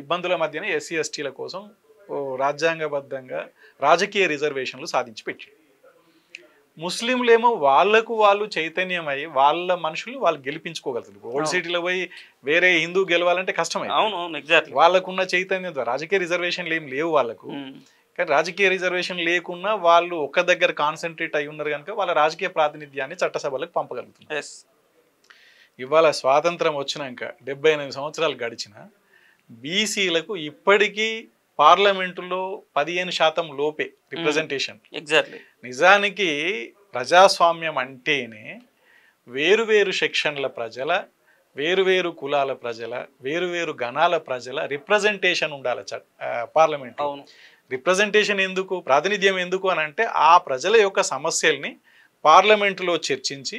ఇబ్బందుల మధ్యనే ఎస్సీ ఎస్టీల కోసం రాజ్యాంగబద్ధంగా రాజకీయ రిజర్వేషన్లు సాధించి పెట్టి ముస్లింలేమో వాళ్ళకు వాళ్ళు చైతన్యమై వాళ్ళ మనుషులు వాళ్ళు గెలిపించుకోగలుగుతారు. ఓల్డ్ సిటీలో పోయి వేరే హిందూ గెలవాలంటే కష్టమే. వాళ్ళకున్న చైతన్యం రాజకీయ రిజర్వేషన్లు ఏం లేవు వాళ్ళకు. కానీ రాజకీయ రిజర్వేషన్ లేకున్నా వాళ్ళు ఒక్క దగ్గర కాన్సన్ట్రేట్ అయి ఉన్నారు కనుక వాళ్ళ రాజకీయ ప్రాతినిధ్యాన్ని చట్టసభలకు పంపగలుగుతున్నారు. ఇవాళ స్వాతంత్రం వచ్చినాక 78 సంవత్సరాలు గడిచిన బీసీలకు ఇప్పటికీ పార్లమెంటులో 15% లోపే రిప్రజెంటేషన్. నిజానికి ప్రజాస్వామ్యం అంటేనే వేరువేరు సెక్షన్ల ప్రజల, వేరువేరు కులాల ప్రజల, వేరువేరు గణాల ప్రజల రిప్రజెంటేషన్ ఉండాలి పార్లమెంట్. రిప్రజెంటేషన్ ఎందుకు, ప్రాతినిధ్యం ఎందుకు అని అంటే ఆ ప్రజల యొక్క సమస్యల్ని పార్లమెంటులో చర్చించి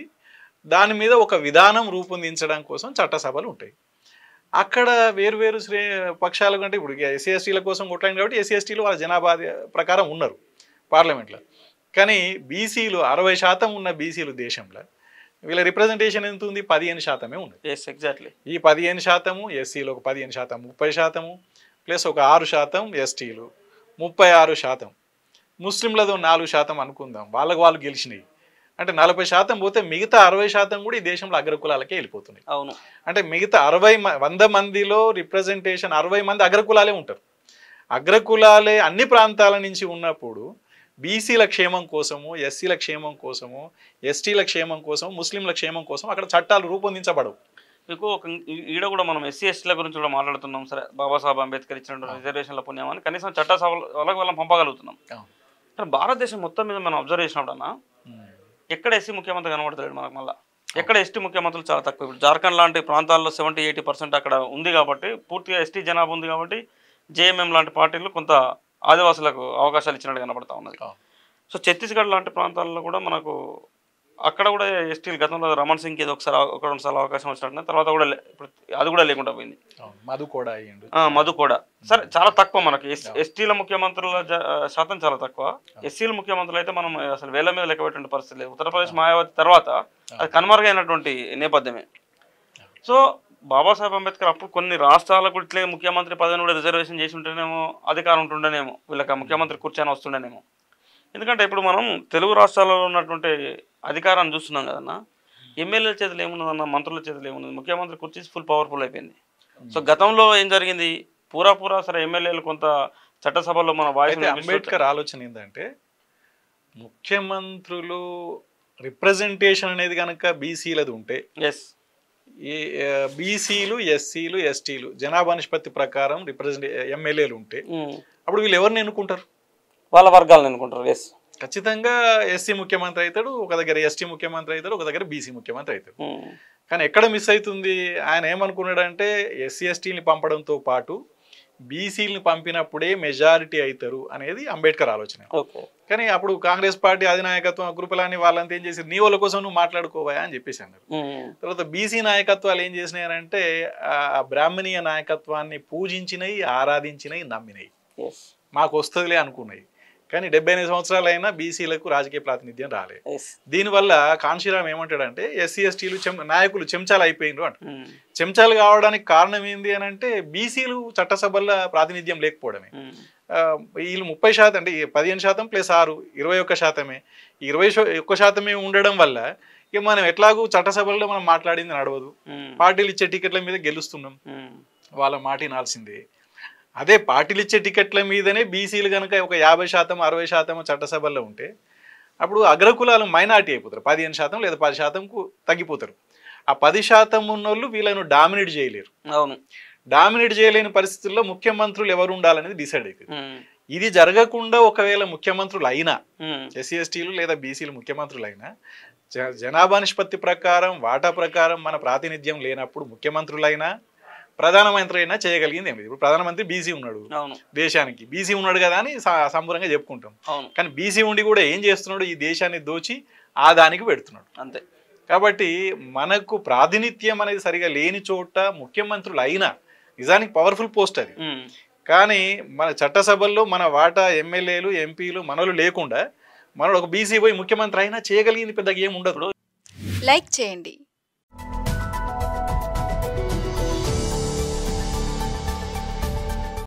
దాని మీద ఒక విధానం రూపొందించడం కోసం చట్టసభలు ఉంటాయి. అక్కడ వేరువేరు పక్షాల కంటే ఇప్పుడు ఎస్సీ ఎస్టీల కోసం కొట్లాడింది కాబట్టి ఎస్సీ ఎస్టీలు వాళ్ళ జనాభా ప్రకారం ఉన్నారు పార్లమెంట్లో. కానీ బీసీలు 60% ఉన్న బీసీలు దేశంలో వీళ్ళ రిప్రజెంటేషన్ ఎంత ఉంది? 15% ఉన్నది. ఈ 15% ఎస్సీలు ఒక 15%, 30% ప్లస్ ఒక 6% ఎస్టీలు, 36%. ముస్లింలతో 4% అనుకుందాం, వాళ్ళకు వాళ్ళు గెలిచినాయి అంటే 40% పోతే మిగతా 60% కూడా ఈ దేశంలో అగ్రకులాలకే వెళ్ళిపోతున్నాయి. అంటే మిగతా 100 మందిలో రిప్రజెంటేషన్ 60 మంది అగ్రకులాలే ఉంటారు. అగ్రకులాలే అన్ని ప్రాంతాల నుంచి ఉన్నప్పుడు బీసీల క్షేమం కోసము, ఎస్సీల క్షేమం కోసము, ఎస్టీల క్షేమం కోసం, ముస్లింల క్షేమం కోసం అక్కడ చట్టాలు రూపొందించబడవు. మీకు ఈడ కూడా మనం ఎస్సీ ఎస్టీల గురించి కూడా మాట్లాడుతున్నాం. సరే, బాబాసాహెబ్ అంబేద్కర్ ఇచ్చిన రిజర్వేషన్ల పుణ్యమని కనీసం చట్టసభలకు వాళ్ళని పంపగలుగుతున్నాం. కానీ భారతదేశం మొత్తం మీద మనం అబ్జర్వ్ చేసినప్పుడన్నా ఎక్కడ ఎస్సీ ముఖ్యమంత్రి కనబడతాడు మనకు. మళ్ళీ ఎక్కడ ఎస్టీ ముఖ్యమంత్రులు చాలా తక్కువ. ఇప్పుడు జార్ఖండ్ లాంటి ప్రాంతాల్లో 70-80% అక్కడ ఉంది కాబట్టి, పూర్తిగా ఎస్టీ జనాభా ఉంది కాబట్టి జేఎంఎం లాంటి పార్టీలు కొంత ఆదివాసులకు అవకాశాలు ఇచ్చినట్టు కనబడతా ఉన్నది. సో ఛత్తీస్గఢ్ లాంటి ప్రాంతాల్లో కూడా మనకు అక్కడ కూడా ఎస్టీలు గతంలో రమణ్ సింగ్కి ఏదో ఒకసారి 1-2 అవకాశం వచ్చినట్టు, తర్వాత కూడా ఇప్పుడు అది కూడా లేకుండా పోయింది. మధు కూడా సరే చాలా తక్కువ. మనకి ఎస్టీల ముఖ్యమంత్రుల శాతం చాలా తక్కువ. ఎస్సీల ముఖ్యమంత్రులు అయితే మనం అసలు వేల మీద లెక్క పెట్టే పరిస్థితి లేదు. ఉత్తరప్రదేశ్ మాయావతి తర్వాత అది కనుమరుగైనటువంటి నేపథ్యమే. సో బాబాసాహెబ్ అంబేద్కర్ అప్పుడు కొన్ని రాష్ట్రాలకు ఇట్లే ముఖ్యమంత్రి పదవిని కూడా రిజర్వేషన్ చేసి ఉంటేనేమో అధికారం ఉంటుండేనేమో, వీళ్ళకి ముఖ్యమంత్రి కూర్చొని వస్తుండేనేమో. ఎందుకంటే ఇప్పుడు మనం తెలుగు రాష్ట్రాలలో ఉన్నటువంటి అధికారాన్ని చూస్తున్నాం కదన్నా. ఎమ్మెల్యేల చేతులు ఏమున్నదన్న, మంత్రుల చేతులు ఏమున్నది, ముఖ్యమంత్రి కూర్చి ఫుల్ పవర్ఫుల్ అయిపోయింది. సో గతంలో ఏం జరిగింది, పూరా సరే ఎమ్మెల్యేలు కొంత చట్టసభలో మన వాయిస్. అంబేద్కర్ ఆలోచన ఏంటంటే ముఖ్యమంత్రులు రిప్రజెంటేషన్ అనేది కనుక బీసీలది ఉంటే, బీసీలు, ఎస్సీలు, ఎస్టీలు జనాభా నిష్పత్తి ప్రకారం ఎమ్మెల్యేలు ఉంటే అప్పుడు వీళ్ళు ఎవరిని ఎన్నుకుంటారు? వాళ్ళ వర్గాలను ఎన్నుకుంటారు. ఖచ్చితంగా ఎస్సీ ముఖ్యమంత్రి అవుతాడు, ఒక దగ్గర ఎస్టీ ముఖ్యమంత్రి అవుతాడు, ఒక దగ్గర బీసీ ముఖ్యమంత్రి అవుతాడు. కానీ ఎక్కడ మిస్ అవుతుంది, ఆయన ఏమనుకున్నాడంటే ఎస్సీ ఎస్టీని పంపడంతో పాటు బీసీలను పంపినప్పుడే మెజారిటీ అవుతారు అనేది అంబేద్కర్ ఆలోచన. కానీ అప్పుడు కాంగ్రెస్ పార్టీ అధినాయకత్వం గ్రూపులని వాళ్ళంతా ఏం చేసి, నీ వాళ్ళ కోసం నువ్వు మాట్లాడుకోవా అని చెప్పేసి అన్నారు. తర్వాత బీసీ నాయకత్వాలు ఏం చేసినాయంటే ఆ బ్రాహ్మణీయ నాయకత్వాన్ని పూజించినవి, ఆరాధించినవి, నమ్మినవి, మాకు వస్తుందిలే అనుకున్నాయి. కానీ 78 సంవత్సరాలు అయినా బీసీలకు రాజకీయ ప్రాతినిధ్యం రాలేదు. దీనివల్ల కాంశీరామ్ ఏమంటాడంటే ఎస్సీ ఎస్టీలు నాయకులు చెంచాలు అయిపోయినారు అంట. చెంచాలు కావడానికి కారణం ఏంది అని అంటే బీసీలు చట్టసభల్లో ప్రాతినిధ్యం లేకపోవడమే. వీళ్ళు 30% అంటే 15% ప్లస్ 6 21%. 21% ఉండడం వల్ల ఇక మనం ఎట్లాగూ చట్టసభల్లో మనం మాట్లాడింది నడవదు, పార్టీలు ఇచ్చే టికెట్ల మీద గెలుస్తున్నాం, వాళ్ళ మాట వినాల్సిందే. అదే పార్టీలు ఇచ్చే టికెట్ల మీదనే బీసీలు కనుక ఒక 50% 60% చట్టసభల్లో ఉంటే అప్పుడు అగ్రకులాలు మైనార్టీ అయిపోతారు, 15% లేదా 10%కు తగ్గిపోతారు. ఆ 10% ఉన్నోళ్ళు వీళ్ళను డామినేట్ చేయలేరు. డామినేట్ చేయలేని పరిస్థితుల్లో ముఖ్యమంత్రులు ఎవరు ఉండాలనేది డిసైడ్ అవుతుంది. ఇది జరగకుండా ఒకవేళ ముఖ్యమంత్రులు అయినా, ఎస్సీ ఎస్టీలు లేదా బీసీలు ముఖ్యమంత్రులు అయినా, జనాభా నిష్పత్తి ప్రకారం వాటా ప్రకారం మన ప్రాతినిధ్యం లేనప్పుడు ముఖ్యమంత్రులైనా ప్రధానమంత్రి అయినా చేయగలిగింది ఏం లేదు. ఇప్పుడు ప్రధానమంత్రి బీసీ ఉన్నాడు, దేశానికి బీసీ ఉన్నాడు కదా అని సంబరంగా చెప్పుకుంటాం. కానీ బీసీ ఉండి కూడా ఏం చేస్తున్నాడు, ఈ దేశాన్ని దోచి ఆ దానికి పెడుతున్నాడు అంతే. కాబట్టి మనకు ప్రాతినిధ్యం అనేది సరిగా లేని చోట ముఖ్యమంత్రులు అయినా నిజానికి పవర్ఫుల్ పోస్ట్ అది. కానీ మన చట్టసభల్లో మన వాటా ఎమ్మెల్యేలు, ఎంపీలు మనలు లేకుండా మనడు ఒక బీసీ పోయి ముఖ్యమంత్రి అయినా చేయగలిగింది పెద్దగా ఏమి ఉండదు. లైక్ చేయండి,